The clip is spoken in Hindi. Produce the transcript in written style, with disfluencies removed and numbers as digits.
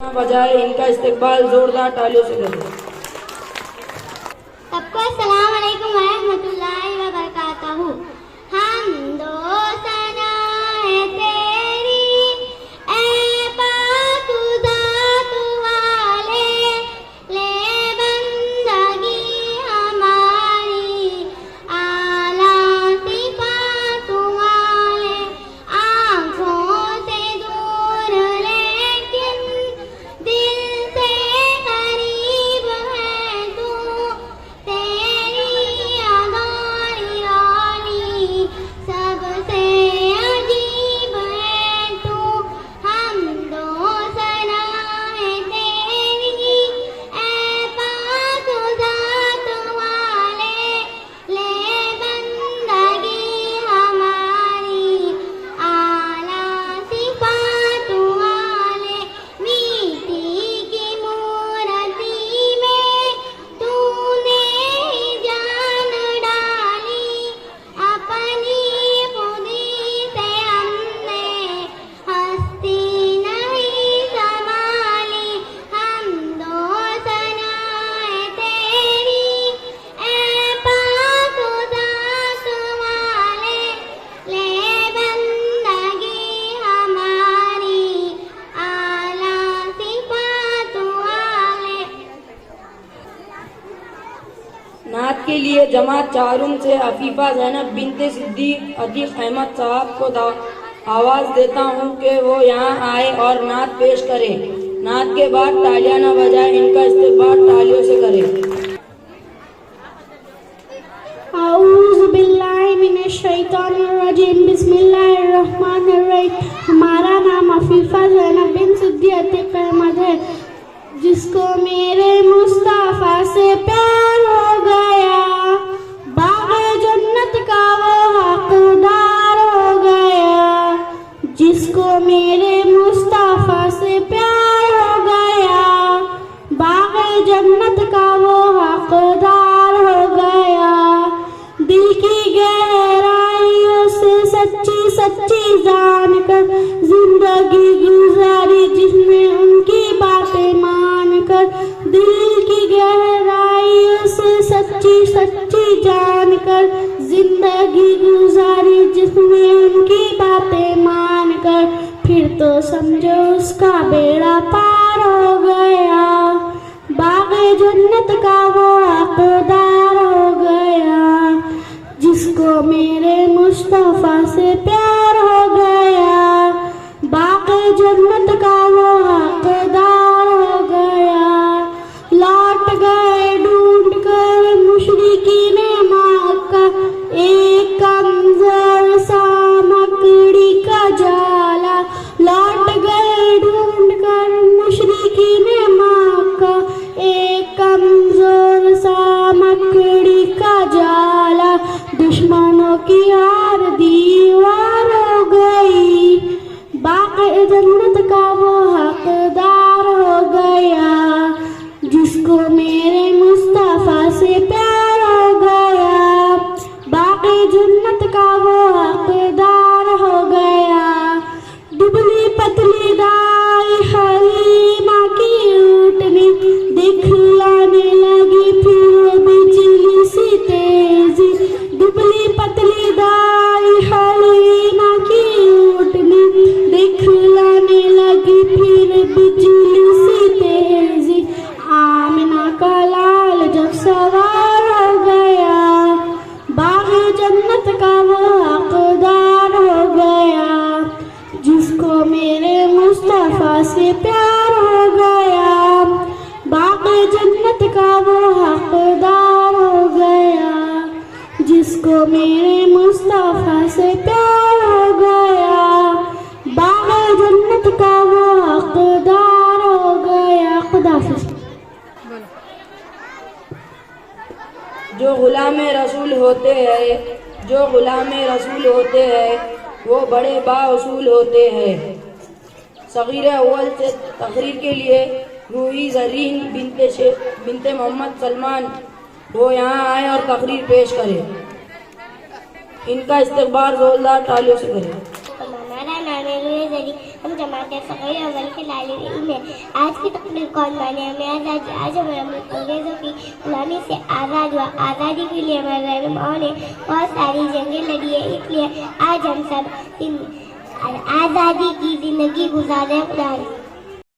बजाय इनका इस्तकबाल जोरदार तालियों से करें। सबको अस्सलाम वालेकुम वरहमतुल्लाहि वबरकातुहू। हम दो सनाए तेरी ए पाक ज़ात वाले, ले बंदगी हमारी आला सिफ़ात वाले, आँखों से दूर लेकिन दिल से करीब है तू, तेरी अगारी वाली सबसे अजीब है तू। हम दो सनाए तेरी ए पाक ज़ात वाले, ले बंदगी हमारी आला सिफ़ात वाले। मिट्टी की मूर्ति में तूने ही जान डाली, अपनी खुदी से हमने हस्ती नहीं संभाली। हम दो सनाए तेरी ए पाक ज़ात वाले, ले बंदगी हमारी आला सिफ़ात वाले। नात के लिए जमात चारुम से अफीफा ज़ैनब बिनते सिद्दीक अतीक अहमद साहब को आवाज़ देता हूँ कि वो यहाँ आए और नात पेश करें। नात के बाद तालियां न बजाएं, इनका इस्तकबाल तालियों से करें। आऊज़ु बिल्लाहि मिनश शैतानिर रजीम, बिस्मिल्लाहिर रहमानिर रहीम। हमारा नाम अफीफा ज़ैनब बिन सिद्दीक अतीक अहमद है, जिसको मेरे मुस्तफ़ा से प्यार हो गया, बाग़े जन्नत का वो हक़दार हो गया। जिसको मेरे मुस्तफ़ा से प्यार हो गया, बाग़े जन्नत का वो हक़दार हो गया। दिल की गहराइयों से सच्ची सच्ची जान कर जिंदगी गुजारी, जिसने उनकी बातें मान कर। दिल की गहराइयों से सच्ची सच्ची जान कर जिंदगी गुजारी, जिसने उनकी बातें मान कर। फिर तो समझो उसका बेड़ा पार हो गया, बाग़े जन्नत का वो हक़दार हो गया। जिसको मेरे मुस्तफ़ा से प्यार हो गया, बाक़े जन्नत का वो हक़दार हो गया। लौट गए ढूंढ कर मुशरिकीन मक्का, एक कमज़ोर सा मकड़ी का जाला। लौट गए ढूंढ कर मुशरिकीन मक्का, एक कमज़ोर सा मकड़ी का जाला। दुश्मनों की हार दीवार हो गई, बाक़े जन्नत का वो हक़दार हो गया। जिसको मेरे मुस्तफ़ा से प्यार हो गया, बाक़े जन्नत का वो हक़दार हो गया। दुबली पतली दाई हलीमा की ऊँटनी दिखलाने लगी फिर बिजली सी तेजी। दुबली पतली दाई हलीमा की ऊँटनी दिखलाने लगी फिर बिजली सी तेजी। आमिना का लाल जब सवार हो गया, बाग़े जन्नत का वो हक़दार हो गया। जिसको मेरे मुस्तफ़ा से प्यार हो गया, बाक़े जन्नत का वो हक़दार हो गया। जिसको मेरे मुस्तफ़ा से प्यार हो गया, बाग़े जन्नत का वो हक़दार हो गया। खुदा हाफ़िज़। जो गुलाम रसूल होते हैं, जो गुलाम रसूल होते हैं, वो बड़े बाउसूल होते हैं। सगीर अव्वल से तकरीर के लिए रूही ज़रीन बिनते मोहम्मद सलमान वो यहाँ आए और तकरीर पेश करें। इनका इस्तकबाल जोरदार तालियों से करें। हमारा नाम है रूही ज़रीन, हम जमात छोटे सगीर अव्वल के तालिब इल्म है। आज की तकरीर कौन माने हमें आज़ादी। आज हमारा मुल्क अंग्रेज़ों की गुलामी से आज़ाद हुआ। आज़ादी के लिए हमारे रहनुमाओं ने बहुत सारी जंगें लड़ी है, इसलिए आज हम सब आज़ादी की ज़िंदगी गुजारे। खुदा हाफ़िज़।